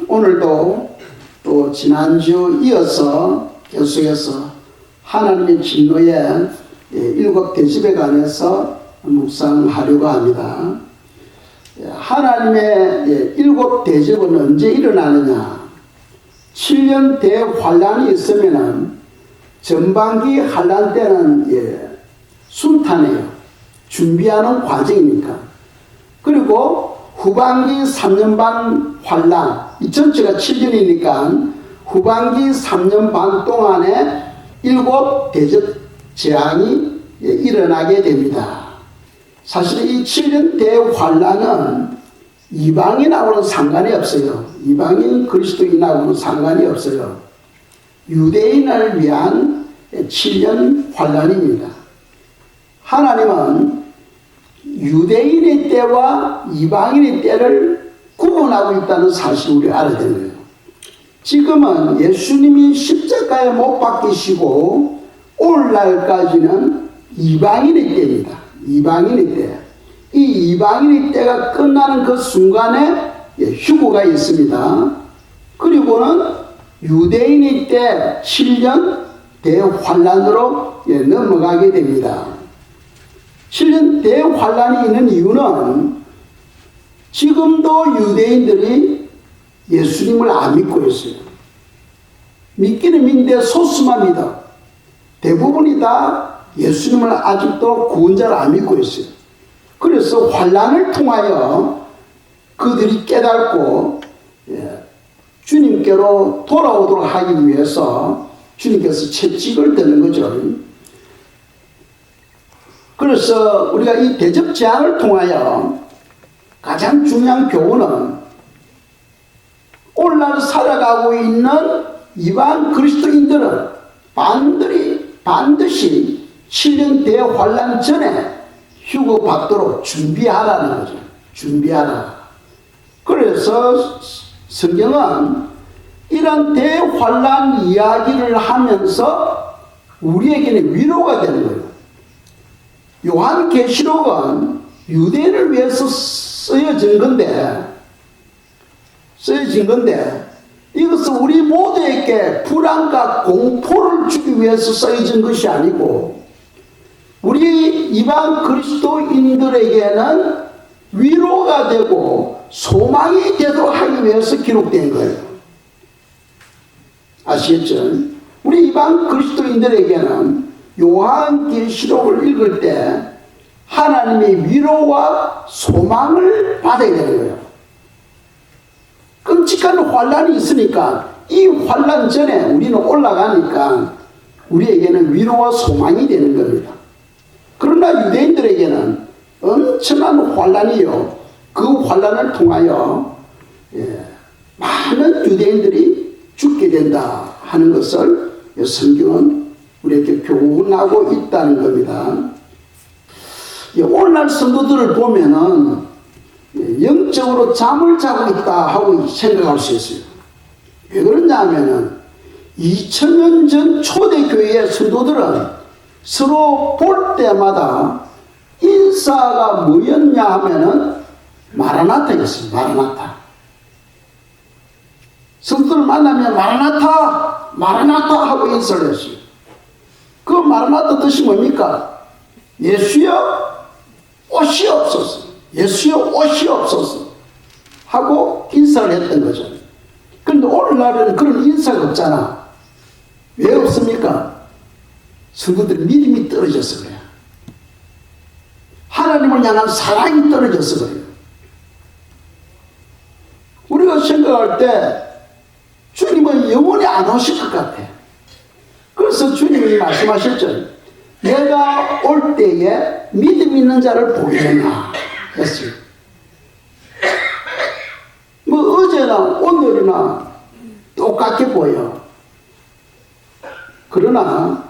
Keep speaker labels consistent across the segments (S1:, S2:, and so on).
S1: 오늘도 또 지난주 이어서 계속해서 하나님의 진노의 7대접에 관해서 묵상하려고 합니다. 하나님의 7대접은 언제 일어나느냐? 7년 대환란이 있으면 전반기 환란 때는 순탄해요. 준비하는 과정이니까. 그리고 후반기 3년 반 환란, 이 전체가 7년이니까 후반기 3년 반 동안에 7대접 재앙이 일어나게 됩니다. 사실 이 7년 대환란은 이방인하고는 상관이 없어요. 이방인 그리스도인하고는 상관이 없어요. 유대인을 위한 7년 환란입니다. 하나님은 유대인의 때와 이방인의 때를 구분하고 있다는 사실을 우리가 알아야 되는 거예요. 지금은 예수님이 십자가에 못 박히시고 오늘날까지는 이방인의 때입니다. 이방인의 때. 이 이방인의 때가 끝나는 그 순간에 휴거가 있습니다. 그리고는 유대인의 때 7년 대환란으로 넘어가게 됩니다. 7년 대환란이 있는 이유는 지금도 유대인들이 예수님을 안 믿고 있어요. 믿기는 믿는데 소수만 믿어. 대부분이 다 예수님을 아직도 구원자를 안 믿고 있어요. 그래서 환란을 통하여 그들이 깨닫고 주님께로 돌아오도록 하기 위해서 주님께서 채찍을 드는 거죠. 그래서 우리가 이 대접 재앙을 통하여 가장 중요한 교훈은 오늘날 살아가고 있는 이방 그리스도인들은 반드시 7년 대환란 전에 휴거 받도록 준비하라는 거죠. 준비하라. 그래서 성경은 이런 대환란 이야기를 하면서 우리에게는 위로가 되는 거예요. 요한계시록은 유대인을 위해서 쓰여진 건데 이것은 우리 모두에게 불안과 공포를 주기 위해서 쓰여진 것이 아니고 우리 이방 그리스도인들에게는 위로가 되고 소망이 되도록 하기 위해서 기록된 거예요. 아시겠죠? 우리 이방 그리스도인들에게는 요한계시록을 읽을 때 하나님의 위로와 소망을 받아야 되는 거예요. 끔찍한 환란이 있으니까 이 환란 전에 우리는 올라가니까 우리에게는 위로와 소망이 되는 겁니다. 그러나 유대인들에게는 엄청난 환란이요. 그 환란을 통하여 많은 유대인들이 죽게 된다 하는 것을 성경은 우리에게 교훈하고 있다는 겁니다. 오늘날 성도들을 보면은 영적으로 잠을 자고 있다 하고 생각할 수 있어요. 왜 그러냐 하면은 2000년 전 초대교회의 성도들은 서로 볼 때마다 인사가 뭐였냐 하면은 마라나타였어요. 마라나타. 성도를 만나면 마라나타 하고 인사를 했어요. 그 마라나타 뜻이 뭡니까? 예수여 옷이 없었어. 예수여 옷이 없었어. 하고 인사를 했던 거죠. 그런데 오늘날은 그런 인사가 없잖아. 왜 없습니까? 성도들 믿음이 떨어져서 그래요. 하나님을 향한 사랑이 떨어져서 그래요. 우리가 생각할 때 주님은 영원히 안 오실 것 같아. 그래서 주님이 말씀하셨죠. 내가 올 때에 믿음 있는 자를 보이려나 했어요. 뭐 어제나 오늘이나 똑같게 보여. 그러나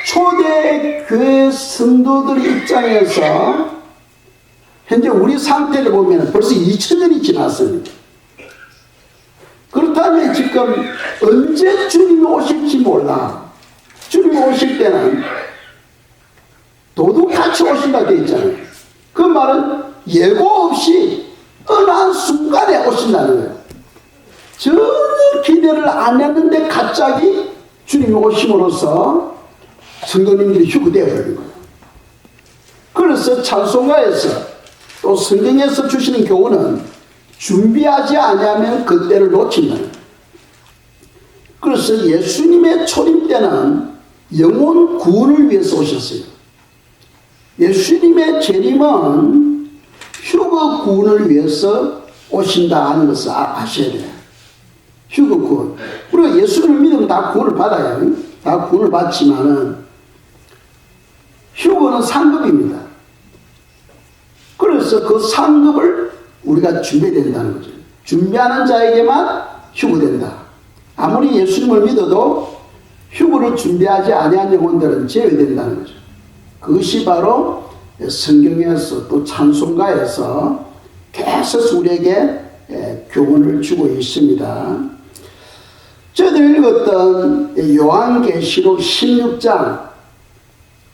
S1: 초대교회 성도들 입장에서 현재 우리 상태를 보면 벌써 2000년이 지났습니다. 그렇다면 지금 언제 주님이 오실지 몰라. 주님이 오실 때는 도둑같이 오신다 되어 있잖아요. 그 말은 예고 없이 어느 한 순간에 오신다는 거예요. 전혀 기대를 안 했는데 갑자기 주님이 오심으로써 성도님들이 휴거되어 버린 거예요. 그래서 찬송가에서 또 성경에서 주시는 교훈은 준비하지 아니하면 그때를 놓친다. 그래서 예수님의 초림 때는 영혼 구원을 위해서 오셨어요. 예수님의 재림은 휴거 구원을 위해서 오신다 하는 것을 아셔야 돼요. 휴거 구원. 우리가 예수를 믿으면 다 구원을 받아요. 다 구원을 받지만은 휴거는 상급입니다. 그래서 그 상급을 우리가 준비해야 된다는 거죠. 준비하는 자에게만 휴거된다. 아무리 예수님을 믿어도 휴거를 준비하지 아니한 영혼들은 제외된다는 거죠. 그것이 바로 성경에서 또 찬송가에서 계속 우리에게 교훈을 주고 있습니다. 저희들이 읽었던 요한계시록 16장,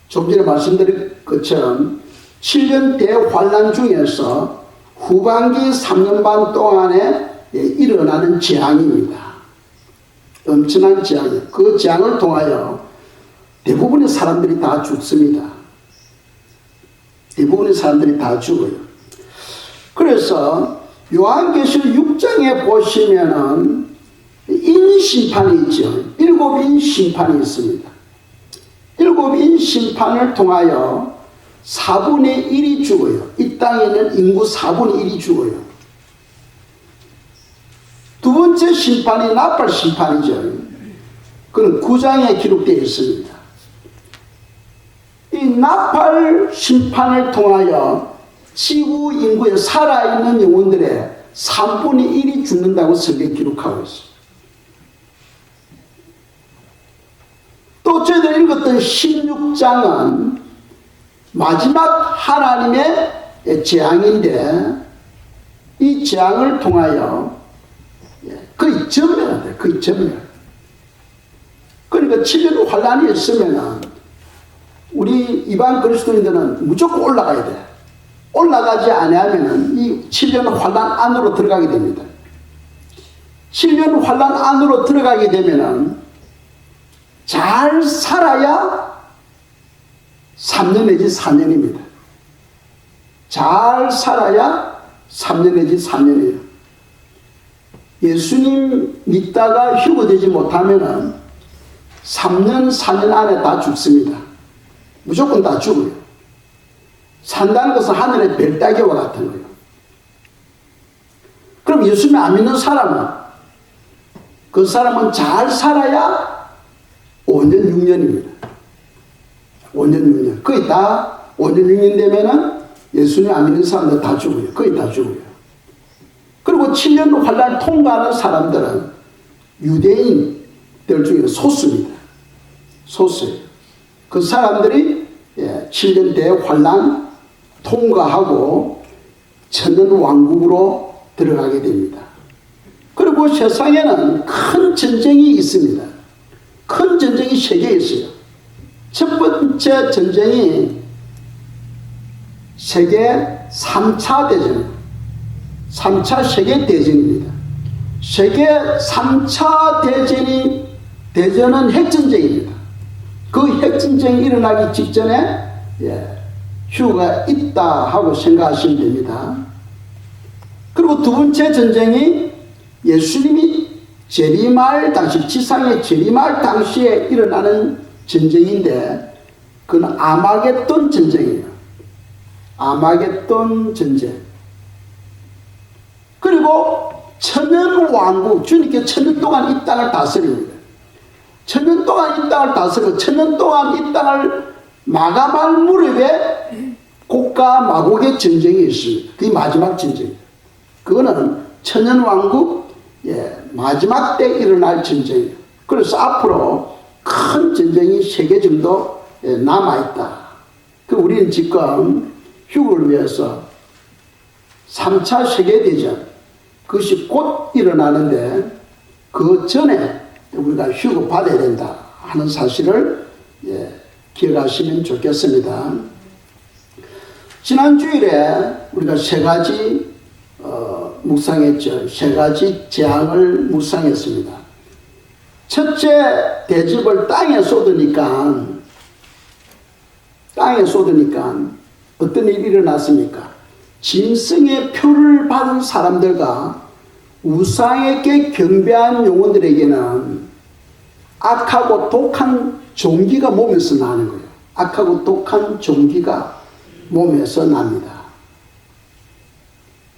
S1: 좀 전에 말씀드린 것처럼 7년 대환란 중에서 후반기 3년 반 동안에 일어나는 재앙입니다. 엄청난 재앙이에요. 그 재앙을 통하여 대부분의 사람들이 다 죽습니다. 대부분의 사람들이 다 죽어요. 그래서 요한계시록 6장에 보시면은 인심판이 있죠. 7인 심판이 있습니다. 7인 심판을 통하여 4분의 1이 죽어요. 이 땅에 있는 인구 4분의 1이 죽어요. 두 번째 심판이 나팔 심판이죠. 그건 9장에 기록되어 있습니다. 이 나팔 심판을 통하여 지구 인구에 살아있는 영혼들의 3분의 1이 죽는다고 성경에 기록하고 있습니다. 또 저희들 읽었던 16장은 마지막 하나님의 재앙인데 이 재앙을 통하여 거의 전멸한다. 거의 전멸. 그러니까 7년 환란이 있으면 우리 이방 그리스도인들은 무조건 올라가야 돼. 올라가지 않으면 이 7년 환란 안으로 들어가게 됩니다. 7년 환란 안으로 들어가게 되면 잘 살아야 3년 내지 4년입니다. 잘 살아야 3년 내지 4년이에요. 예수님 믿다가 휴거되지 못하면 3년, 4년 안에 다 죽습니다. 무조건 다 죽어요. 산다는 것은 하늘의 별 따기와 같은 거예요. 그럼 예수님 안 믿는 사람은 그 사람은 잘 살아야 5년, 6년입니다. 5년, 6년. 거의 다 5년, 6년 되면은 예수님 안 믿는 사람들 다 죽어요. 거의 다 죽어요. 그리고 7년 환란 통과하는 사람들은 유대인들 중에 소수입니다. 소수예요. 그 사람들이 7년 대환란 통과하고 천년 왕국으로 들어가게 됩니다. 그리고 세상에는 큰 전쟁이 있습니다. 큰 전쟁이 3개 있어요. 첫 번째 전쟁이 세계 3차 대전, 3차 세계대전입니다. 세계 3차 대전은 핵전쟁입니다. 그 핵전쟁이 일어나기 직전에 휴가 있다 하고 생각하시면 됩니다. 그리고 두 번째 전쟁이 예수님이 재림할 당시, 지상에 재림할 당시에 일어나는 전쟁인데 그건 아마겟돈 전쟁이에요. 아마겟돈 전쟁. 그리고 천년 왕국, 주님께 천년 동안 이 땅을 다스립니다. 천년 동안 이 땅을 다스리고 천년 동안 이 땅을 마감할 무렵에 국가 마곡의 전쟁이 있습니다. 그게 마지막 전쟁이에요. 그거는 천년 왕국 마지막 때 일어날 전쟁이에요. 그래서 앞으로 큰 전쟁이 3개 정도 남아있다. 우리는 지금 휴거를 위해서 3차 세계대전, 그것이 곧 일어나는데 그 전에 우리가 휴거 받아야 된다 하는 사실을 기억하시면 좋겠습니다. 지난 주일에 우리가 3가지 묵상했죠. 세 가지 재앙을 묵상했습니다. 첫째, 대접을 땅에 쏟으니까 어떤 일이 일어났습니까? 짐승의 표를 받은 사람들과 우상에게 경배한 영혼들에게는 악하고 독한 종기가 몸에서 나는 거예요. 악하고 독한 종기가 몸에서 납니다.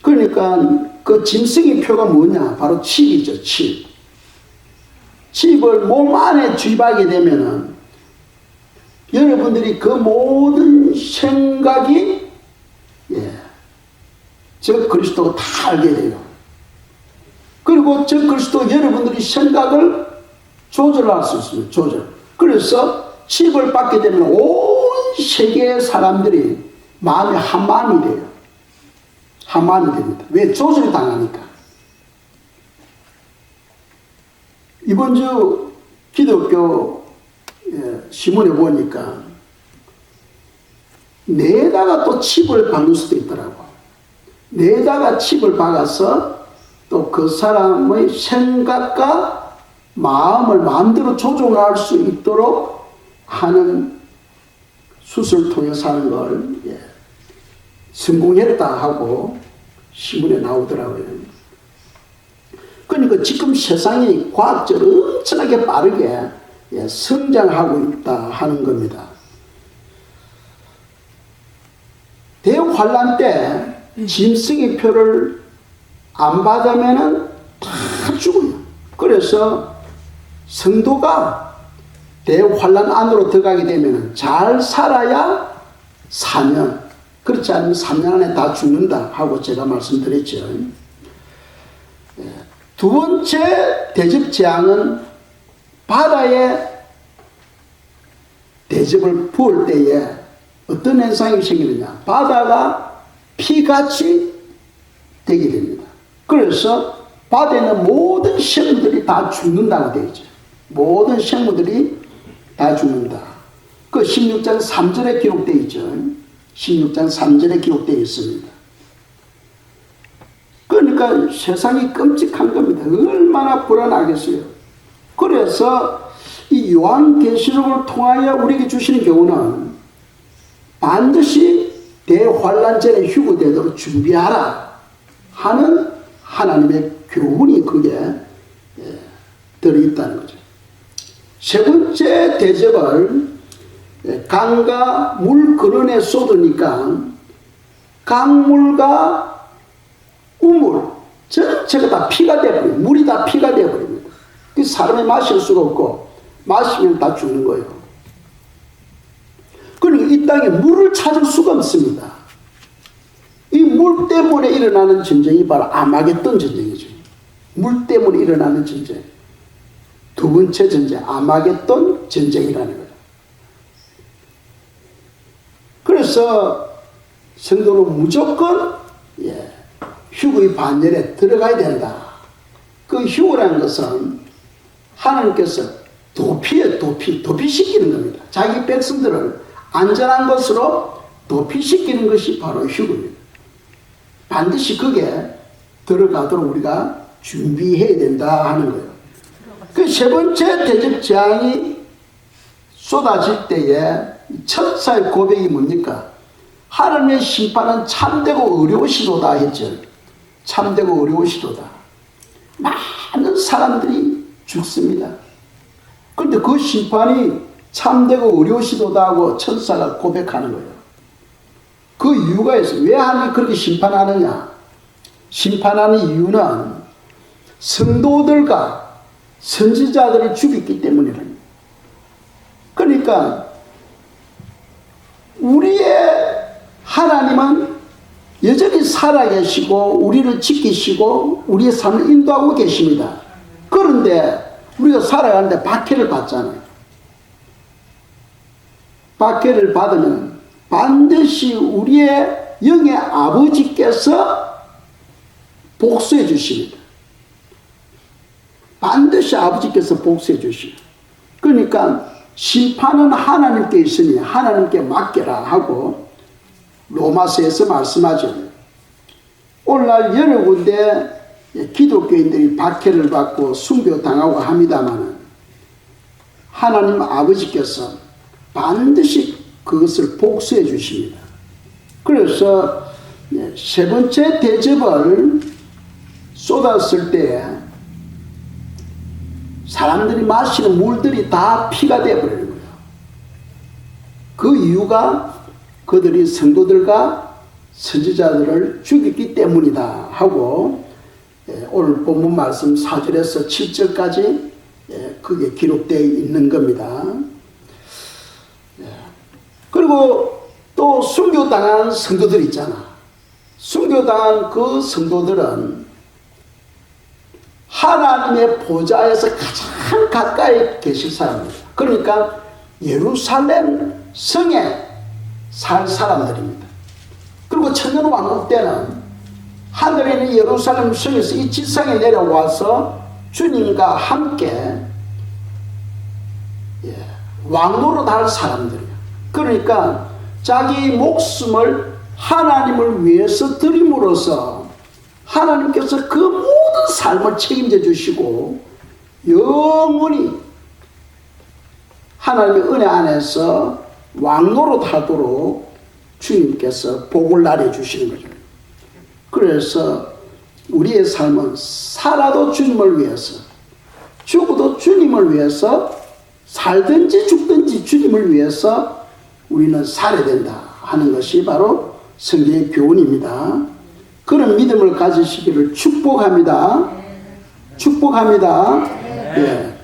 S1: 그러니까 그 짐승의 표가 뭐냐? 바로 칩이죠. 칩을 몸 안에 주입하게 되면은 여러분들이 그 모든 생각이 저 그리스도가 다 알게 돼요. 그리고 저 그리스도 여러분들이 생각을 조절할 수 있습니다. 그래서 칩을 받게 되면 온 세계의 사람들이 마음이 한 마음이 돼요. 한 마음이 됩니다. 왜? 조절이 당하니까. 이번 주 기독교 신문에 보니까 뇌에다가 또 칩을 박을 수도 있더라고. 뇌에다가 칩을 박아서 또 그 사람의 생각과 마음을 마음대로 조종할 수 있도록 하는 수술을 통해서 하는 걸 성공했다 하고 신문에 나오더라고요. 그러니까 지금 세상이 과학적으로 엄청나게 빠르게 성장하고 있다 하는 겁니다. 대환란 때 짐승의 표를 안 받으면은 다 죽어요. 그래서 성도가 대환란 안으로 들어가게 되면은 잘 살아야 4년, 그렇지 않으면 3년 안에 다 죽는다 하고 제가 말씀드렸죠. 두 번째 대접 재앙은 바다에 대접을 부을 때에 어떤 현상이 생기느냐? 바다가 피같이 되게 됩니다. 그래서 바다에는 모든 생물들이 다 죽는다고 되어 있죠. 모든 생물들이 다 죽는다. 그 16장 3절에 기록되어 있죠. 16장 3절에 기록되어 있습니다. 그러니까 세상이 끔찍한 겁니다. 얼마나 불안하겠어요. 그래서 이 요한계시록을 통하여 우리에게 주시는 경우는 반드시 대환란 전에 휴거되도록 준비하라 하는 하나님의 교훈이 그게 들어있다는 거죠. 세 번째 대접을 강과 물 근원에 쏟으니까 강물과 우물 전체가 다 피가 되어버립니다. 물이 다 피가 되어버립니다. 사람이 마실 수가 없고 마시면 다 죽는 거예요. 그러니까 이 땅에 물을 찾을 수가 없습니다. 이 물 때문에 일어나는 전쟁이 바로 아마겟돈 전쟁이죠. 물 때문에 일어나는 전쟁. 두 번째 전쟁, 아마겟돈 전쟁이라는 거예요. 그래서 성도는 무조건 휴거의 반열에 들어가야 된다. 그 휴거라는 것은 하나님께서 도피시키는 겁니다. 자기 백성들을 안전한 것으로 도피시키는 것이 바로 휴거입니다. 반드시 그게 들어가도록 우리가 준비해야 된다 하는 거예요. 그 세 번째 대접 재앙이 쏟아질 때에 천사의 고백이 뭡니까? 하나님의 심판은 참되고 의로우시도다 했죠. 참되고 의로우시도다. 많은 사람들이 죽습니다. 그런데 그 심판이 참되고 의로우시도다 하고 천사가 고백하는 거예요. 그 이유가 있어요. 왜 하나님이 그렇게 심판하느냐? 심판하는 이유는 성도들과 선지자들을 죽였기 때문이랍니다. 그러니까 우리의 하나님은 여전히 살아계시고 우리를 지키시고 우리의 삶을 인도하고 계십니다. 그런데 우리가 살아가는데 박해를 받잖아요. 박해를 받으면 반드시 우리의 영의 아버지께서 복수해 주십니다. 반드시 아버지께서 복수해 주십니다. 그러니까 심판은 하나님께 있으니 하나님께 맡겨라 하고 로마서에서 말씀하죠. 오늘날 여러 군데 기독교인들이 박해를 받고 순교당하고 합니다만 하나님 아버지께서 반드시 그것을 복수해 주십니다. 그래서 세 번째 대접을 쏟았을 때 사람들이 마시는 물들이 다 피가 되어버리는 거예요. 그 이유가 그들이 성도들과 선지자들을 죽였기 때문이다 하고 오늘 본문 말씀 4절에서 7절까지 그게 기록되어 있는 겁니다. 그리고 또 순교당한 성도들 있잖아. 순교당한 그 성도들은 하나님의 보좌에서 가장 가까이 계실 사람입니다. 그러니까 예루살렘 성에 살 사람들입니다. 그리고 천년왕국 때는 하늘에 있는 예루살렘 성에서 이 지상에 내려와서 주님과 함께 왕노릇 할 사람들이에요. 그러니까 자기 목숨을 하나님을 위해서 드림으로써 하나님께서 그 모든 삶을 책임져 주시고 영원히 하나님의 은혜 안에서 왕노릇 하도록 주님께서 복을 나눠주시는 거죠. 그래서 우리의 삶은 살아도 주님을 위해서, 죽어도 주님을 위해서, 살든지 죽든지 주님을 위해서 우리는 살아야 된다 하는 것이 바로 성경의 교훈입니다. 그런 믿음을 가지시기를 축복합니다. 축복합니다. 예.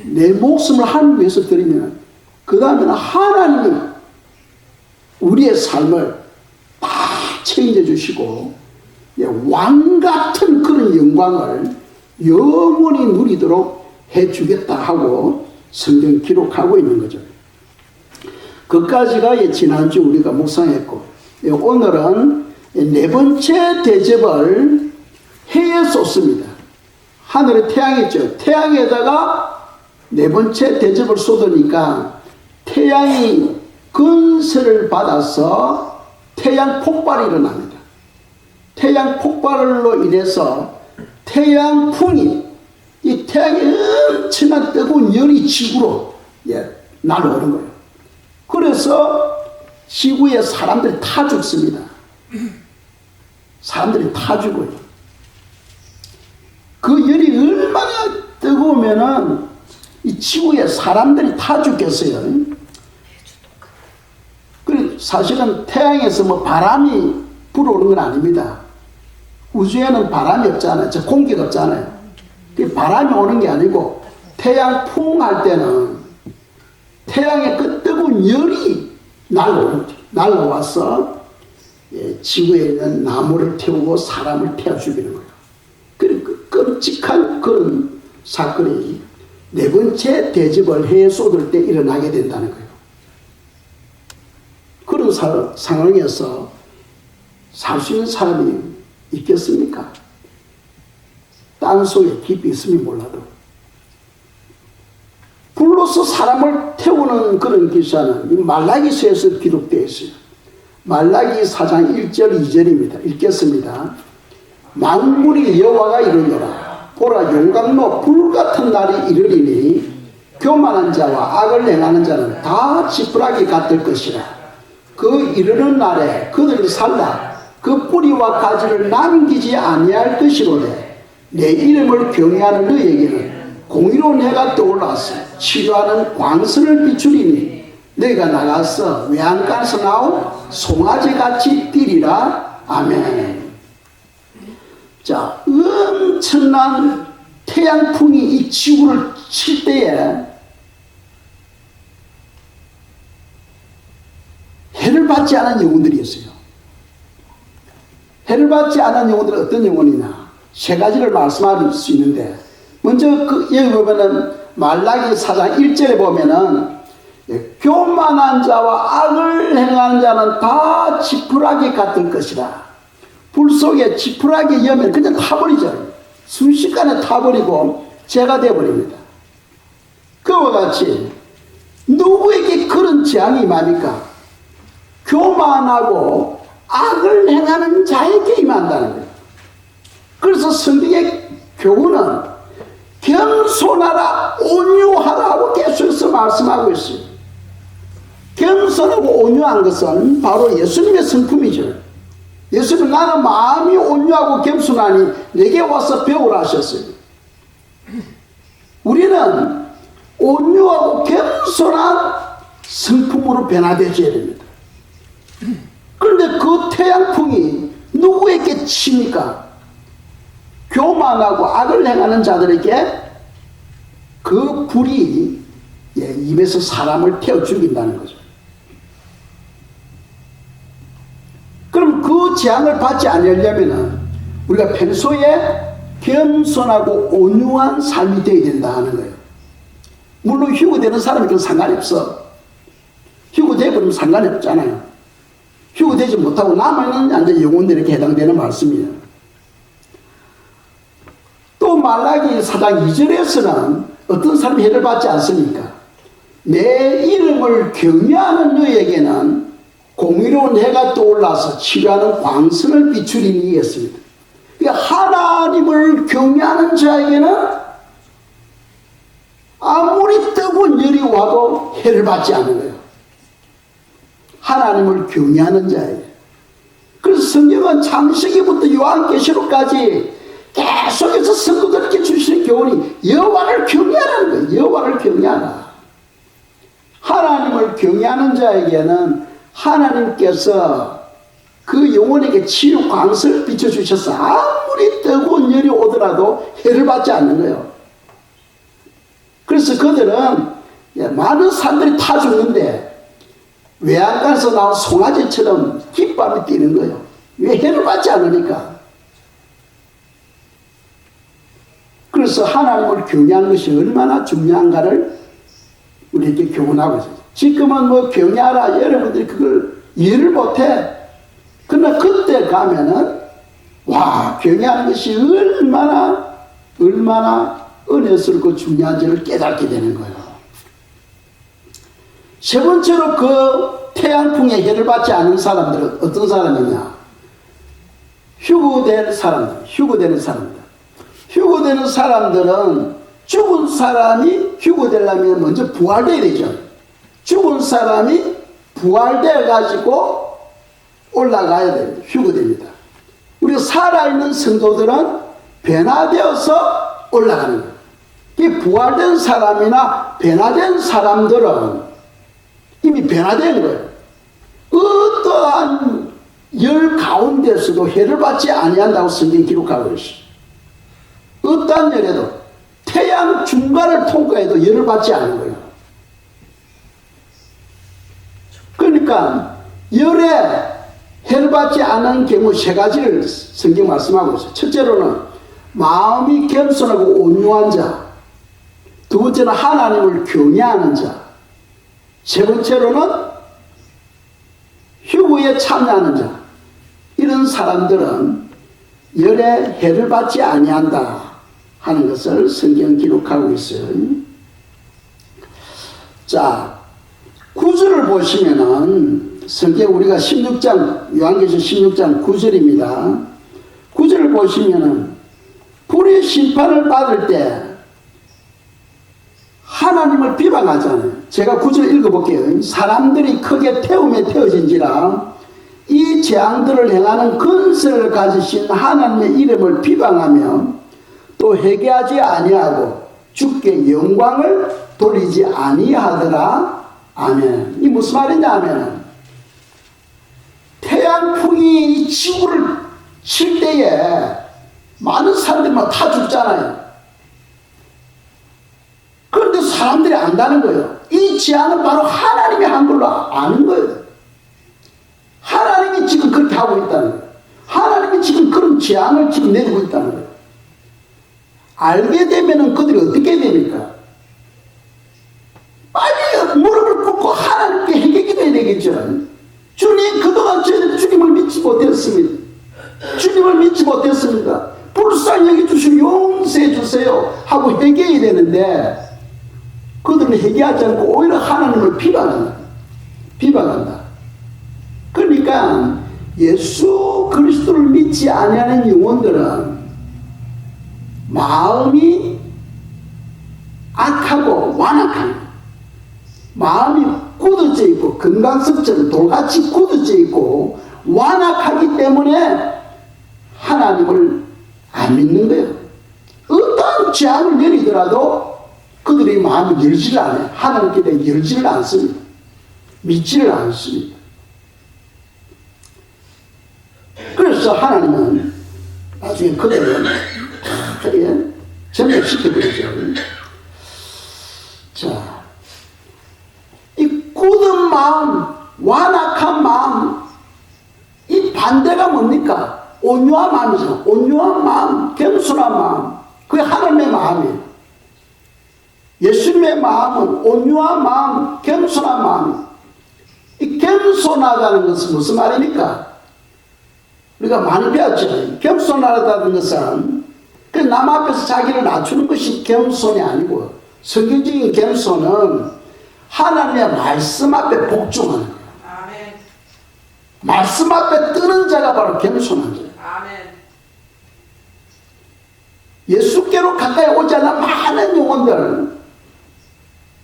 S1: 내 목숨을 하나님 위해서 드리면 그 다음에는 하나님이 우리의 삶을 다 책임져 주시고 왕같은 그런 영광을 영원히 누리도록 해주겠다 하고 성경 기록하고 있는 거죠. 그까지가 지난주 우리가 묵상했고 오늘은 네 번째 대접을 해에 쏟습니다. 하늘에 태양이 있죠. 태양에다가 네 번째 대접을 쏟으니까 태양이 근세를 받아서 태양 폭발이 일어납니다. 태양 폭발로 인해서 태양풍이 이 태양의 엄청난 뜨거운 열이 지구로 날아오는 거예요. 그래서 지구에 사람들이 다 죽습니다. 사람들이 다 죽어요. 그 열이 얼마나 뜨거우면은 이 지구에 사람들이 다 죽겠어요. 그리고 사실은 태양에서 뭐 바람이 불어오는 건 아닙니다. 우주에는 바람이 없잖아요. 저 공기가 없잖아요. 바람이 오는 게 아니고 태양풍 할 때는 태양의 그 뜨거운 열이 날라와서 지구에 있는 나무를 태우고 사람을 태워 죽이는 거예요. 그리고 그 끔찍한 그런 사건이 네 번째 대접을 해에 쏟을 때 일어나게 된다는 거예요. 그런 상황에서 살 수 있는 사람이 있겠습니까? 땅 속에 깊이 있으면 몰라도. 불로서 사람을 태우는 그런 기사는 말라기서에서 기록되어 있어요. 말라기 4장 1절 2절입니다. 읽겠습니다. 만군의 여호와가 이르노라. 보라, 용광로 불같은 날이 이르리니 교만한 자와 악을 행하는 자는 다 지푸라기 같을 것이라. 그 이르는 날에 그들이 살라 그 뿌리와 가지를 남기지 아니할 것이로되 내 이름을 경외하는 너에게는 공의로 내가 떠올라서 치료하는 광선을 비추리니 너희가 나가서 외양간에서 나온 송아지같이 뛰리라. 아멘. 자, 엄청난 태양풍이 이 지구를 칠 때에 해를 받지 않은 영혼들이 있어요. 해를 받지 않은 영혼들은 어떤 영혼이냐? 세 가지를 말씀할 수 있는데, 먼저 여기 보면은 말라기 4장 1절에 보면은 교만한 자와 악을 행하는 자는 다 지푸라기 같을 것이라. 불 속에 지푸라기 여면 그냥 타버리죠. 순식간에 타버리고 재가 되어버립니다. 그와 같이 누구에게 그런 재앙이 임합니까? 교만하고 악을 행하는 자에게 임한다는 거예요. 그래서 성경의 교훈은 겸손하라, 온유하라고 계속해서 말씀하고 있어요. 겸손하고 온유한 것은 바로 예수님의 성품이죠. 예수님은 나는 마음이 온유하고 겸손하니 내게 와서 배우라 하셨어요. 우리는 온유하고 겸손한 성품으로 변화되어야 됩니다. 그런데 그 태양풍이 누구에게 치니까? 교만하고 악을 행하는 자들에게 그 불이 입에서 사람을 태워 죽인다는 거죠. 그럼 그 재앙을 받지 않으려면 우리가 평소에 겸손하고 온유한 삶이 되어야 된다 하는 거예요. 물론 휴거되는 사람이 그건 상관이 없어. 휴거되어버리면 상관이 없잖아요. 휴거되지 못하고 남아있는 이제 영혼들에게 해당되는 말씀이에요. 또 말라기 4장 2절에서는 어떤 사람이 해를 받지 않습니까? 내 이름을 경외하는 너에게는 공의로운 해가 떠올라서 치료하는 광선을 비추리니 했습니다. 그러니까 하나님을 경외하는 자에게는 아무리 뜨거운 열이 와도 해를 받지 않는 거예요. 하나님을 경외하는 자에게. 그래서 성경은 창세기부터 요한계시록까지 계속해서 성도들에게 주시는 교훈이 여호와를 경외하라는 거예요. 여호와를 경외하라. 하나님을 경외하는 자에게는 하나님께서 그 영혼에게 치유 광선을 비춰주셔서 아무리 뜨거운 열이 오더라도 해를 받지 않는 거예요. 그래서 그들은 많은 사람들이 타 죽는데 외양간에서 나온 송아지처럼 깃발을 띄는 거예요. 왜? 해를 받지 않으니까. 그래서 하나님을 경외하는 것이 얼마나 중요한가를 우리에게 교훈하고 있어요. 지금은 뭐 경외하라, 여러분들이 그걸 이해를 못해. 그러나 그때 가면은 와, 경외하는 것이 얼마나 은혜스럽고 중요한지를 깨닫게 되는 거예요. 세 번째로 그 태양풍에 해를 받지 않는 사람들은 어떤 사람이냐? 휴거되는 사람들. 휴거되는 사람들은 죽은 사람이 휴거되려면 먼저 부활돼야 되죠. 죽은 사람이 부활돼 가지고 올라가야 됩니다. 휴거됩니다. 우리가 살아있는 성도들은 변화되어서 올라가는 거예요. 이 부활된 사람이나 변화된 사람들은 이미 변화된 거예요. 어떠한 열 가운데서도 해를 받지 아니한다고 성경이 기록하고 있어요. 어떠한 열에도 태양 중간을 통과해도 열을 받지 않는 거예요. 그러니까 열에 해를 받지 않은 경우 세 가지를 성경 말씀하고 있어요. 첫째로는 마음이 겸손하고 온유한 자, 두 번째는 하나님을 경외하는 자, 세 번째로는 휴거에 참여하는 자. 이런 사람들은 열에 해를 받지 아니한다 하는 것을 성경 기록하고 있어요. 자, 9절을 보시면은 성경 우리가 16장 요한계시록 16장 9절입니다. 9절을 보시면은 불의 심판을 받을 때 하나님을 비방하잖아요. 제가 9절 읽어볼게요. 사람들이 크게 태움에 태워진지라 이 재앙들을 행하는 근세를 가지신 하나님의 이름을 비방하며 또 회개하지 아니하고 주께 영광을 돌리지 아니하더라. 아멘. 이 무슨 말이냐 하면 태양풍이 이 지구를 칠 때에 많은 사람들이 막 다 죽잖아요. 그런데 사람들이 안다는 거예요. 이 재앙은 바로 하나님이 한 걸로 아는 거예요. 하나님이 지금 그렇게 하고 있다는 거예요. 하나님이 지금 그런 재앙을 지금 내리고 있다는 거예요. 알게 되면은 그들이 어떻게 됩니까? 빨리 무릎을 꿇고 하나님께 회개기도해야 되겠죠. 주님, 그동안 저희는 주님을 믿지 못했습니다. 주님을 믿지 못했습니다. 불쌍히 여겨주시고 용서해 주세요 하고 회개해야 되는데 그들은 회개하지 않고 오히려 하나님을 비방한다. 그러니까 예수 그리스도를 믿지 아니하는 영혼들은 마음이 악하고 완악한, 마음이 굳어져 있고 금강석처럼 돌같이 굳어져 있고 완악하기 때문에 하나님을 안 믿는 거예요. 어떤 죄악을 내리더라도 그들의 마음이 열지를 않아요. 하나님께 대해 열지를 않습니다. 믿지를 않습니다. 그래서 하나님은 나중에 그들을 전멸시켜버리죠. 자, 이 굳은 마음, 완악한 마음, 이 반대가 뭡니까? 온유한 마음이죠. 온유한 마음, 겸손한 마음. 그게 하나님의 마음이에요. 예수님의 마음은 온유한 마음, 겸손한 마음. 이 겸손하다는 것은 무슨 말입니까? 우리가 많이 배웠죠. 겸손하다는 것은 그 남 앞에서 자기를 낮추는 것이 겸손이 아니고, 성경적인 겸손은 하나님의 말씀 앞에 복종하는 거예요. 아멘. 말씀 앞에 뜨는 자가 바로 겸손한 자예요. 아멘. 예수께로 가까이 오지 않는 많은 영혼들,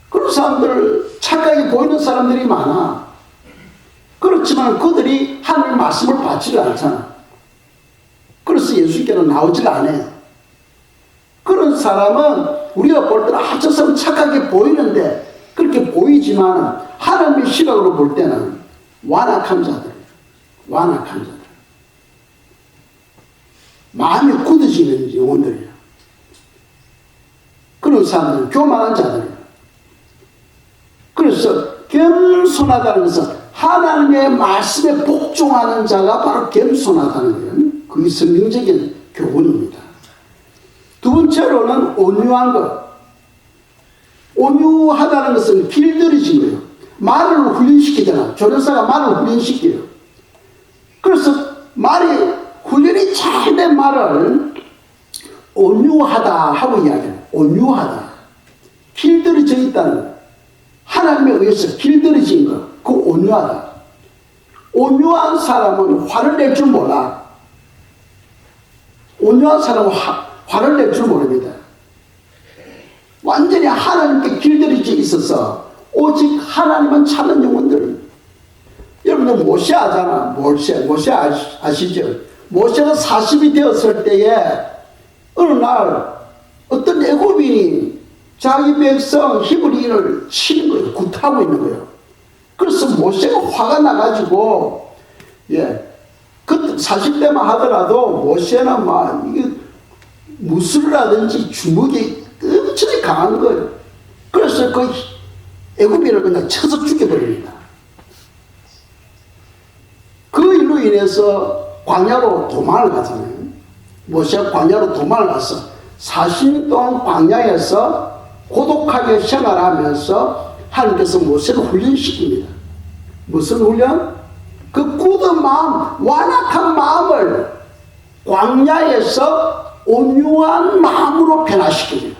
S1: 그런 사람들, 착하게 보이는 사람들이 많아. 그렇지만 그들이 하나님의 말씀을 받지를 않잖아. 그래서 예수께로 나오질 않아요. 그런 사람은 우리가 볼 때는 저 사람 착하게 보이는데 그렇게 보이지만 하나님의 시각으로 볼 때는 완악한 자들, 완악한 자들, 마음이 굳어지는 영혼들이에요. 그런 사람들은 교만한 자들이에요. 그래서 겸손하다는 것은 하나님의 말씀에 복종하는 자가 바로 겸손하다는 거예요. 그게 성경적인 교훈입니다. 두 번째로는 온유한 것. 온유하다는 것은 길들여진 거예요. 말을 훈련시키잖아. 조련사가 말을 훈련시켜요. 그래서 말이 훈련이 잘 된 말을 온유하다 하고 이야기해요. 온유하다. 길들여져 있다는 거예요. 하나님에 의해서 길들여진 것. 그 온유하다. 온유한 사람은 화를 낼 줄 몰라. 온유한 사람은 화를 낼 줄 모릅니다. 완전히 하나님께 길들여져 있어서 오직 하나님만 찾는 영혼들. 여러분들 모세 아잖아. 모세 아시죠? 모세가 40이 되었을 때에 어느 날 어떤 애굽인이 자기 백성 히브리인을 치는 거예요. 굿하고 있는 거예요. 그래서 모세가 화가 나가지고, 그 40대만 하더라도 모세는 막 이게 무술을 하든지 주먹이 엄청 강한 거예요. 그래서 그 애굽인을 그냥 쳐서 죽여버립니다. 그 일로 인해서 광야로 도망을 가잖아요. 모세가 광야로 도망을 가서 40년 동안 광야에서 고독하게 생활하면서 하나님께서 모세를 훈련시킵니다. 무슨 훈련? 그 굳은 마음, 완악한 마음을 광야에서 온유한 마음으로 변화시킵니다.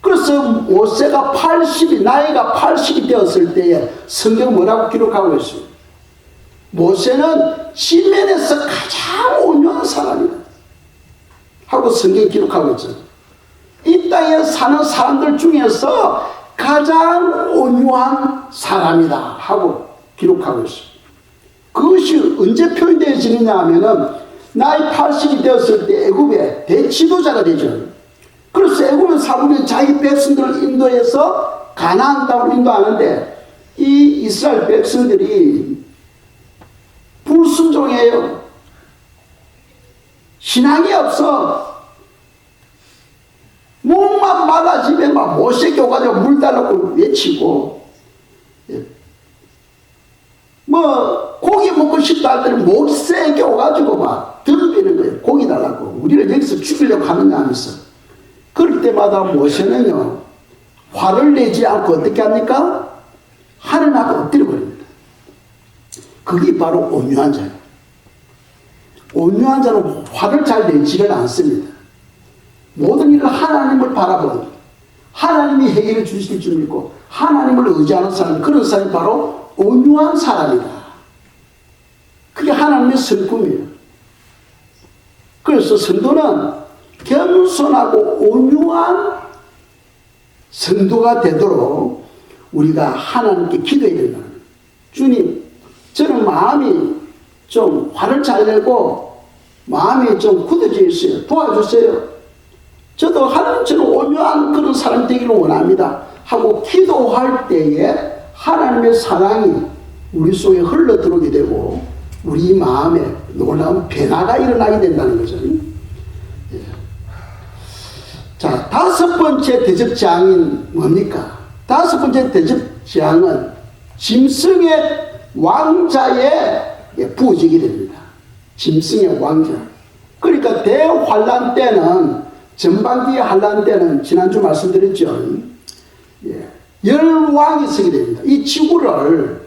S1: 그래서 모세가 나이가 80이 되었을 때에 성경 뭐라고 기록하고 있습니다. 모세는 지면에서 가장 온유한 사람이다 하고 성경 기록하고 있잖아요. 이 땅에 사는 사람들 중에서 가장 온유한 사람이다 하고 기록하고 있습니다. 그것이 언제 표현되어지느냐 하면은 나이 80이 되었을 때 애굽의 대지도자가 되죠. 그래서 애굽의 사람들이 자기 백성들을 인도해서 가나안 땅으로 인도하는데 이 이스라엘 백성들이 불순종해요. 신앙이 없어. 목만 막아지면 막 모세 교가지고 물 달라고 외치고, 뭐 고기 먹고 싶다 할 때는 목이 세게 오가지고 막 덤비는 거예요. 고기 달라고. 우리를 여기서 죽이려고 하느냐 하면서. 그럴 때마다 모세는요, 화를 내지 않고 어떻게 합니까? 하늘 앞에 엎드려 버립니다. 그게 바로 온유한 자예요. 온유한 자는 화를 잘 내지를 않습니다. 모든 일을 하나님을 바라보는, 하나님이 해결해 주실 줄 믿고 하나님을 의지하는 사람, 그런 사람이 바로 온유한 사람이다. 그 그게 하나님의 성품이에요. 그래서 성도는 겸손하고 온유한 성도가 되도록 우리가 하나님께 기도해야 된다. 주님, 저는 마음이 좀 화를 잘 내고 마음이 좀 굳어져 있어요. 도와주세요. 저도 하나님처럼 온유한 그런 사람 되기를 원합니다. 하고 기도할 때에 하나님의 사랑이 우리 속에 흘러 들어오게 되고 우리 마음에 놀라운 변화가 일어나게 된다는 거죠. 자, 다섯 번째 대접장인 뭡니까? 다섯 번째 대접장은 짐승의 왕자에 부어지게 됩니다. 짐승의 왕자. 그러니까 대환란 때는, 전반기의 환란 때는 지난주 말씀드렸죠. 열왕이 서게 됩니다. 이 지구를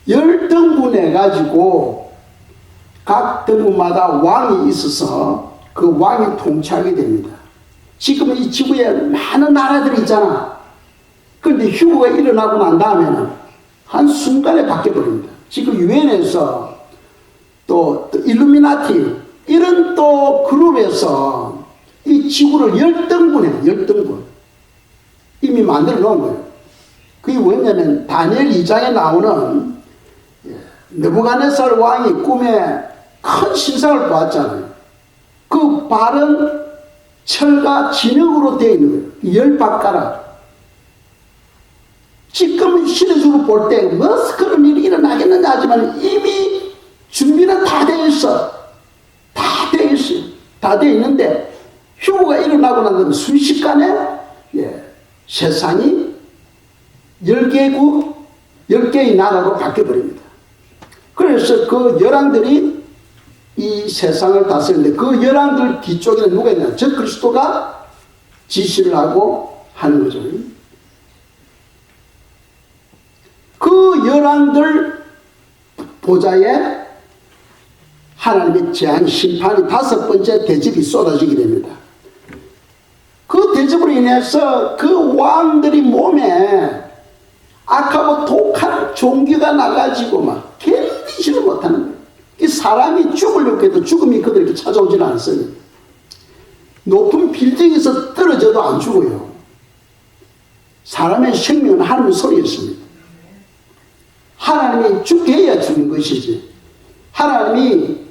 S1: 10등분해 가지고 각 등분마다 왕이 있어서 그 왕이 통치하게 됩니다. 지금 이 지구에 많은 나라들이 있잖아. 그런데 휴거가 일어나고 난 다음에는 한순간에 바뀌어버립니다. 지금 유엔에서 또 일루미나티 이런 또 그룹에서 이 지구를 10등분해, 10등분. 이미 만들어 놓은 거예요. 그게 뭐냐면 다니엘 2장에 나오는 느부갓네살 왕이 꿈에 큰 신상을 보았잖아요. 그 발은 철과 진흙으로 되어 있는 거예요. 10바가락. 지금 시대적으로 볼 때 무슨 그런 일이 일어나겠느냐 하지만 이미 준비는 다 되어 있어. 다 되어 있어요. 다 되어 있는데 휴거가 일어나고 나면 순식간에 세상이 10개국, 10개의 나라로 바뀌어버립니다. 그래서 그 열왕들이 이 세상을 다스리는데 그 열왕들 뒤쪽에는 누가 있냐? 저 그리스도가 지시를 하고 하는 거죠. 그 열왕들 보좌에 하나님의 재앙 심판이 다섯 번째 대접이 쏟아지게 됩니다. 그 대접으로 인해서 그 왕들이 몸에 악하고 독한 종기가 나가지고 막 견디지를 못하는 거예요. 이 사람이 죽으려고 해도 죽음이 그들에게 찾아오지는 않습니다. 높은 빌딩에서 떨어져도 안 죽어요. 사람의 생명은 하나님의 손에 있습니다. 하나님이 죽게 해야 죽는 것이지. 하나님이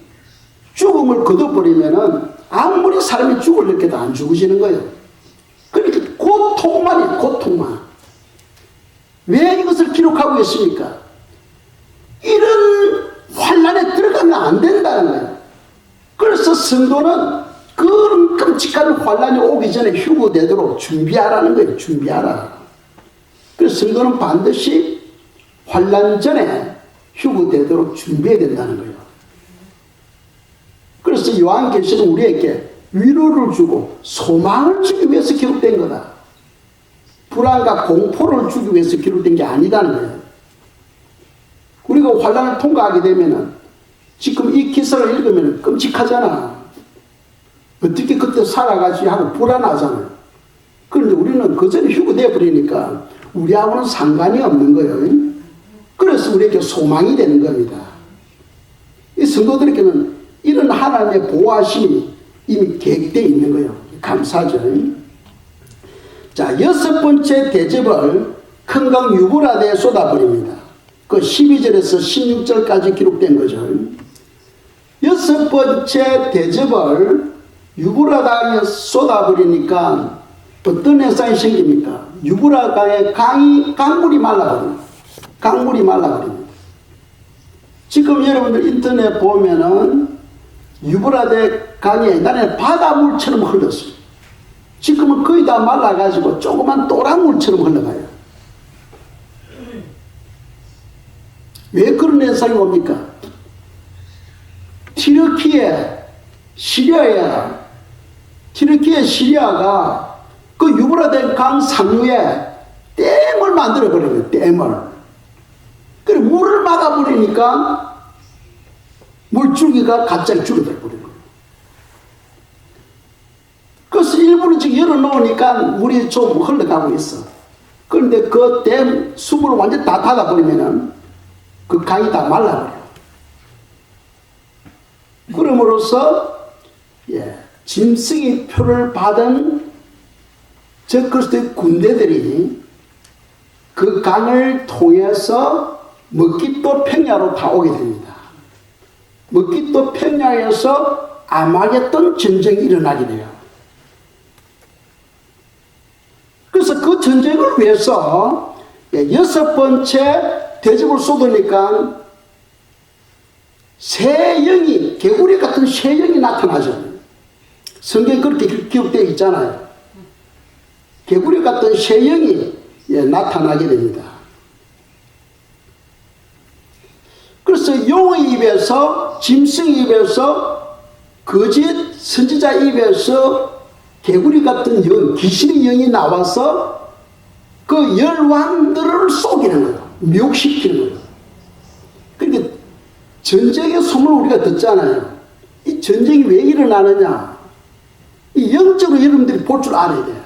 S1: 죽음을 거둬버리면은 아무리 사람이 죽으려고 해도 안 죽으시는 거예요. 그러니까 고통만이에요. 고통만. 왜 이것을 기록하고 있습니까? 이런 환란에 들어가면 안 된다는 거예요. 그래서 성도는 그런 끔찍한 환란이 오기 전에 휴거되도록 준비하라는 거예요. 준비하라. 그래서 성도는 반드시 환란 전에 휴거되도록 준비해야 된다는 거예요. 그래서 요한계시는 우리에게 위로를 주고 소망을 주기 위해서 기록된 거다. 불안과 공포를 주기 위해서 기록된 게 아니다는 거예요. 우리가 환란을 통과하게 되면은 지금 이 기사를 읽으면 끔찍하잖아. 어떻게 그때 살아가지 하고 불안하잖아요. 그런데 우리는 그 전에 휴거되어 버리니까 우리하고는 상관이 없는 거예요. 그래서 우리에게 소망이 되는 겁니다. 이 성도들에게는 이런 하나님의 보호하심이 이미 계획되어 있는 거예요. 감사하죠. 자, 여섯 번째 대접을 큰강 유브라데에 쏟아버립니다. 그 12절에서 16절까지 기록된 거죠. 여섯 번째 대접을 유브라강에 쏟아버리니까 어떤 현상이 생깁니까? 유브라강의 강물이 말라버립니다. 강물이 말라버립니다. 지금 여러분들 인터넷 보면은 유브라데 강이 옛날에는 바닷물처럼 흘렀어요. 지금은 거의 다 말라가지고 조그만 또랑물처럼 흘러가요. 왜 그런 현상이 옵니까? 튀르키예, 시리아가 그 유브라데 강 상류에 댐을 만들어버려요. 댐을. 그리고 물을 막아버리니까 물줄기가 갑자기 줄어들어 버린 거예요. 그래서 일부러 지금 열어놓으니까 물이 좀 흘러가고 있어. 그런데 그 댐 수문을 완전히 다 닫아버리면은 그 강이 다 말라버려요. 그럼으로써 짐승의 표를 받은 적그리스도의 군대들이 그 강을 통해서 먹깃도 평야로 다 오게 됩니다. 먹깃도 평야에서 아마겟돈 전쟁이 일어나게 돼요. 그래서 그 전쟁을 위해서 여섯 번째 대접을 쏟으니까 새 영이, 개구리 같은 새 영이 나타나죠. 성경에 그렇게 기록되어 있잖아요. 개구리 같은 새 영이 나타나게 됩니다. 그래서 용의 입에서, 짐승의 입에서, 거짓 선지자 입에서 개구리 같은 영, 귀신의 영이 나와서 그 열왕들을 속이는 거예요. 미혹시키는 거예요. 그러니까 전쟁의 소문을 우리가 듣잖아요. 이 전쟁이 왜 일어나느냐? 이 영적으로 여러분들이 볼 줄 알아야 돼요.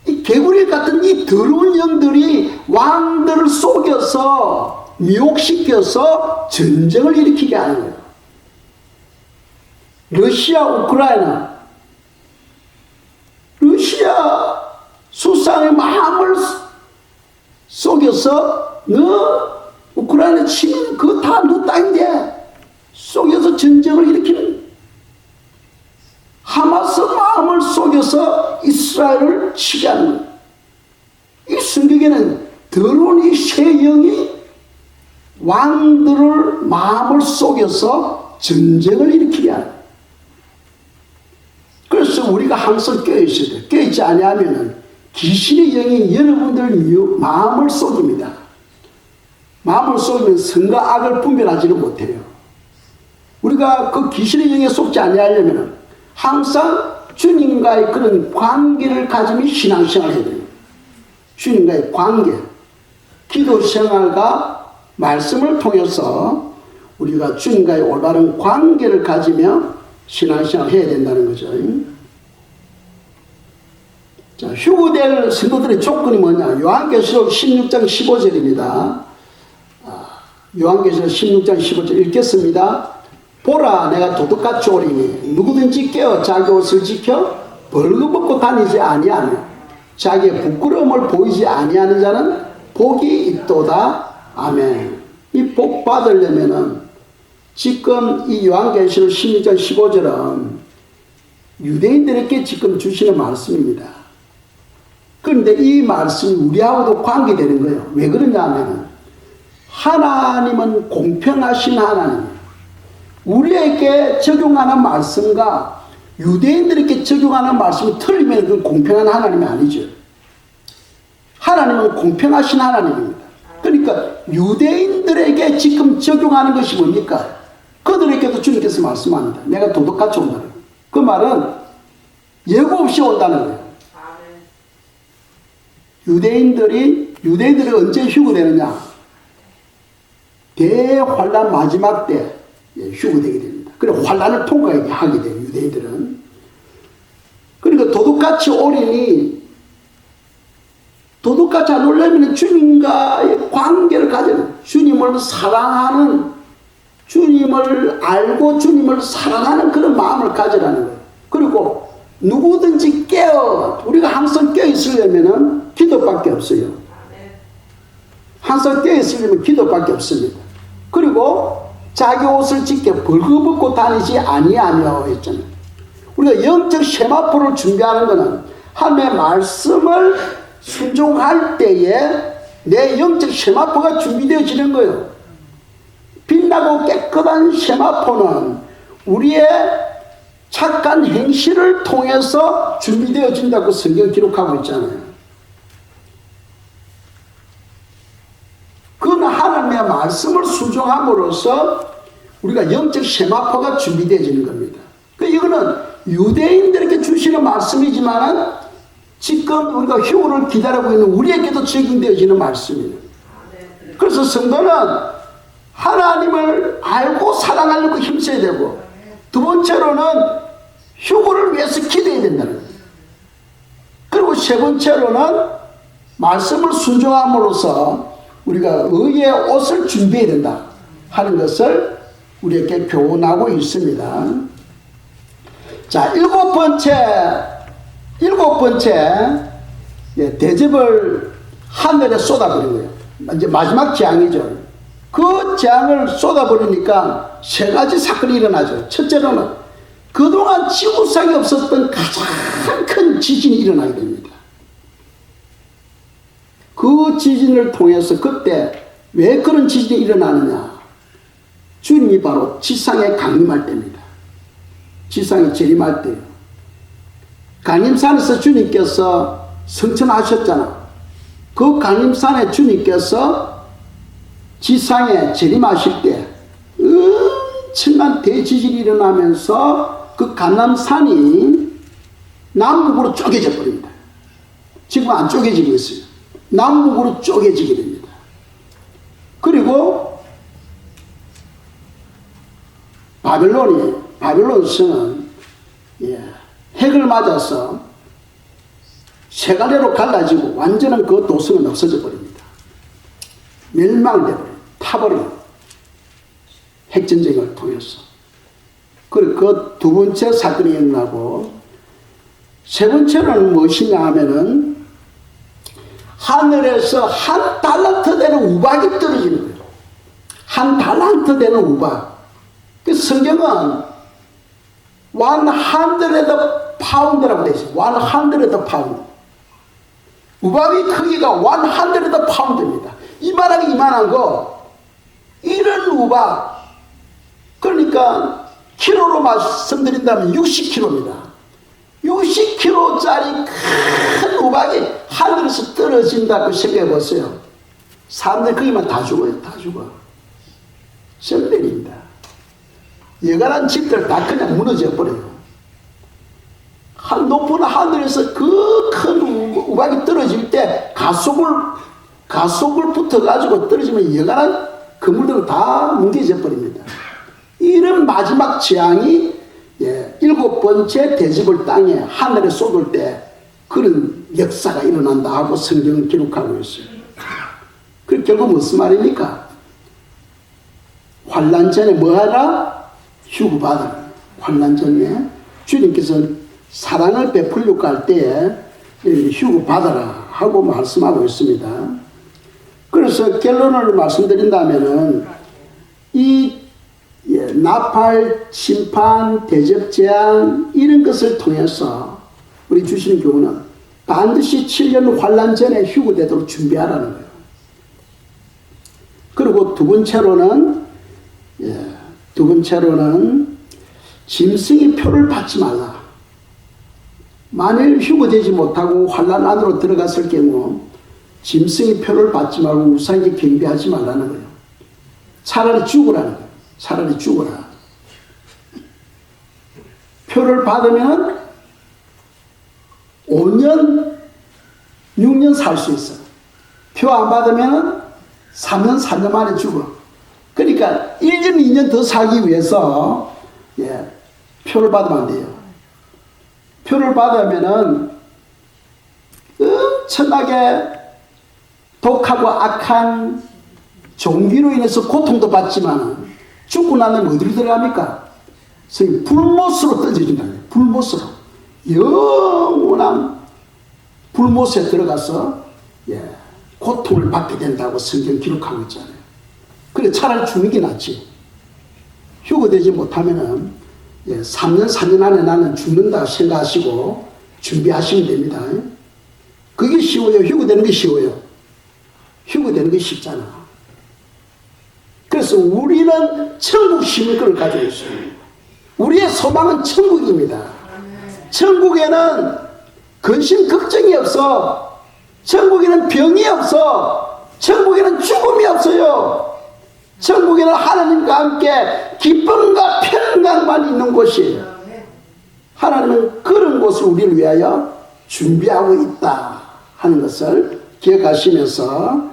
S1: 이 개구리 같은 이 더러운 영들이 왕들을 속여서 미혹시켜서 전쟁을 일으키게 하는 거예요. 러시아, 우크라이나, 러시아 수상의 마음을 속여서 너 우크라이나 치면 그거 다 너 땅인데 속여서 전쟁을 일으키는, 하마스 마음을 속여서 이스라엘을 치게 하는 거예요. 이 성경에는 더러운 이 새 영이 왕들을 마음을 속여서 전쟁을 일으키게 하는 거예요. 그래서 우리가 항상 깨어있어야 돼요. 깨어있지 아니하면 귀신의 영이 여러분들 마음을 속입니다. 마음을 속이면 선과 악을 분별하지는 못해요. 우리가 그 귀신의 영에 속지 아니하려면 항상 주님과의 그런 관계를 가지면 신앙생활을 해야 돼요. 주님과의 관계, 기도 생활과 말씀을 통해서 우리가 주님과의 올바른 관계를 가지며 신앙생활을 해야 된다는 거죠. 자, 휴거될 성도들의 조건이 뭐냐? 요한계시록 16장 15절입니다. 요한계시록 16장 15절 읽겠습니다. 보라, 내가 도둑같이 오리니 누구든지 깨어 자기 옷을 지켜 벌거벗고 다니지 아니하며 자기의 부끄러움을 보이지 아니하는 자는 복이 있도다. 아멘. 이 복 받으려면은 지금 이 요한계시록 16장 15절은 유대인들에게 지금 주시는 말씀입니다. 그런데 이 말씀이 우리하고도 관계되는 거예요. 왜 그러냐면 하나님은 공평하신 하나님이에요. 우리에게 적용하는 말씀과 유대인들에게 적용하는 말씀이 틀리면 그건 공평한 하나님이 아니죠. 하나님은 공평하신 하나님입니다. 그러니까 유대인들에게 지금 적용하는 것이 뭡니까? 그들에게도 주님께서 말씀합니다. 내가 도둑같이 온다는 거예요. 그 말은 예고 없이 온다는 거예요. 유대인들이 언제 휴거되느냐? 대환란 마지막 때 휴거되게 됩니다. 그래 환란을 통과하게 돼요. 유대인들은. 그러니까 도둑같이 오리니 도둑같이 안 오려면 주님과의 관계를 가져야, 주님을 사랑하는, 주님을 알고 주님을 사랑하는 그런 마음을 가지라는 거예요. 그리고 누구든지 깨어, 우리가 항상 깨어 있으려면 기도밖에 없어요. 항상 깨어 있으려면 기도밖에 없습니다. 그리고 자기 옷을 찢게 벌거벗고 다니지 아니하며 했잖아요. 우리가 영적 세마포를 준비하는 것은 하나님의 말씀을 순종할 때에 내 영적 세마포가 준비되어지는 거예요. 빛나고 깨끗한 세마포는 우리의 착한 행실을 통해서 준비되어진다고 성경 기록하고 있잖아요. 그건 하나님의 말씀을 순종함으로써 우리가 영적 세마포가 준비되어지는 겁니다. 이거는 유대인들에게 주시는 말씀이지만 지금 우리가 휴거를 기다리고 있는 우리에게도 적용되어지는 말씀이에요. 그래서 성도는 하나님을 알고 사랑하려고 힘써야 되고, 두 번째로는 휴거를 위해서 기도해야 된다는 거예요. 그리고 세 번째로는 말씀을 순종함으로써 우리가 의의 옷을 준비해야 된다 하는 것을 우리에게 교훈하고 있습니다. 자, 일곱 번째 대접을 하늘에 쏟아버린 거예요. 이제 마지막 재앙이죠. 그 재앙을 쏟아버리니까 세 가지 사건이 일어나죠. 첫째로는 그동안 지구상에 없었던 가장 큰 지진이 일어나게 됩니다. 그 지진을 통해서 그때 왜 그런 지진이 일어나느냐? 주님이 바로 지상에 강림할 때입니다. 지상에 재림할 때요. 강림산에서 주님께서 성천하셨잖아. 그 강림산에 주님께서 지상에 재림하실 때 엄청난 대지진이 일어나면서 그 감람산이 남북으로 쪼개져 버립니다. 지금 안 쪼개지고 있어요. 남북으로 쪼개지게 됩니다. 그리고 바벨론 성은 핵을 맞아서 세 갈래로 갈라지고 완전한 그 도성은 없어져 버립니다. 멸망되어 버려요. 타버려요. 핵전쟁을 통해서. 그리고 그 두 번째 사건이 일어나고, 세 번째는 무엇이냐 하면은 하늘에서 한 달란트 되는 우박이 떨어지는 거예요. 한 달란트 되는 우박. 그 성경은 100 파운드라고 되어 있어요. 100 파운드. 우박의 크기가 100 파운드입니다. 이만한 거, 이런 우박. 그러니까 키로로 말씀드린다면 60kg입니다. 60kg짜리 큰 우박이 하늘에서 떨어진다고 생각해 보세요. 사람들이 거기만 다 죽어요. 다 죽어. 셀레입니다. 여간한 집들 다 그냥 무너져 버려요. 한 높은 하늘에서 그 큰 우박이 떨어질 때 가속을 붙어가지고 떨어지면 여간한 건물들은 다 뭉개져 버립니다. 이런 마지막 재앙이 7번째 대접을 땅에 하늘에 쏟을 때 그런 역사가 일어난다 하고 성경은 기록하고 있어요. 그 결국 무슨 말입니까? 환난 전에 뭐하라? 휴구받아라. 환난 전에 주님께서 사랑을 베풀려고 할 때에 휴구받아라 하고 말씀하고 있습니다. 그래서 결론을 말씀드린다면은 이 나팔, 심판, 대접, 재앙 이런 것을 통해서 우리 주시는 교훈은 반드시 7년 환난 전에 휴구되도록 준비하라는 거예요. 그리고 두 번째로는 짐승의 표를 받지 말라. 만일 휴구되지 못하고 환난 안으로 들어갔을 경우 짐승의 표를 받지 말고 우상에게 경배하지 말라는 거예요. 차라리 죽으라는 거예요. 차라리 죽어라. 표를 받으면 5년, 6년 살 수 있어. 표 안 받으면 3년, 4년 만에 죽어. 그러니까 1년, 2년 더 살기 위해서 표를 받으면 안 돼요. 표를 받으면은 엄청나게 독하고 악한 종기로 인해서 고통도 받지만 죽고 나면 어디로 들어갑니까? 불못으로 던져진다. 불못으로. 영원한 불못에 들어가서 고통을 받게 된다고 성경 기록하고 있잖아요. 그래 차라리 죽는 게 낫지. 휴거되지 못하면은 3년 4년 안에 나는 죽는다 생각하시고 준비하시면 됩니다. 그게 쉬워요. 휴거되는 게 쉬워요. 휴거되는 게 쉽잖아. 그래서 우리는 천국 시민권을 가지고 있습니다. 우리의 소망은 천국입니다. 천국에는 근심 걱정이 없어. 천국에는 병이 없어. 천국에는 죽음이 없어요. 천국에는 하나님과 함께 기쁨과 평강만 있는 곳이에요. 하나님은 그런 곳을 우리를 위하여 준비하고 있다 하는 것을 기억하시면서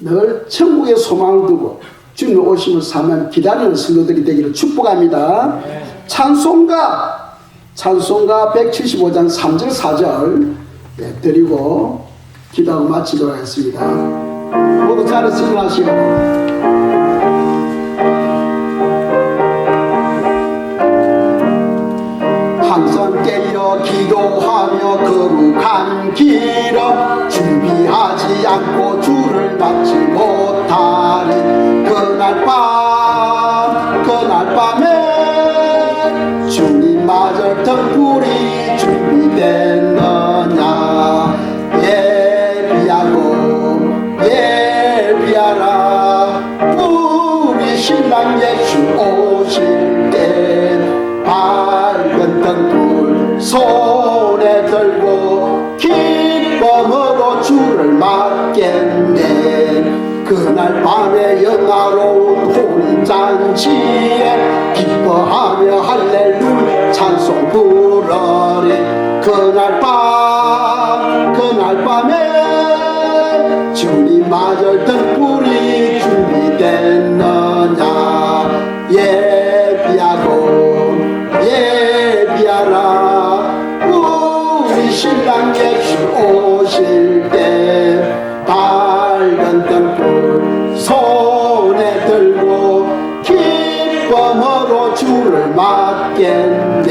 S1: 늘 천국의 소망을 두고 주님 오심을 사면 기다리는 성도들이 되기를 축복합니다. 찬송가 175장 3절 4절 드리고 기도하고 마치도록 하겠습니다. 모두 자리에 일어나시고 기도하며 거룩한 길을 준비하지 않고 주를 맞지 못하니 그날 밤에 주님 맞을 등불이 준비됐느냐 예비하라 우리 신랑 예수 오실 때 밝은 등불 손에 들고 기쁨으로 주를 맞겠네 그날 밤에 영화로운 혼인잔치에 기뻐하며 할렐루야 찬송 부르리 그날 밤에 주님 맞을 등불이 준비됐느냐 예비하라 우리 신랑 예수 오실 때 밝은 등불 손에 들고 기쁨으로 주를 맞겠네.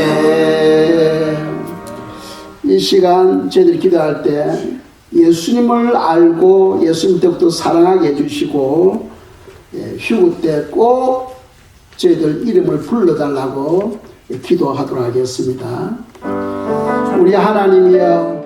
S1: 이 시간 저희들이 기도할 때 예수님을 알고 예수님 때부터 사랑하게 해주시고 휴고 때 꼭 저희들 이름을 불러달라고 기도하도록 하겠습니다. 우리 하나님이여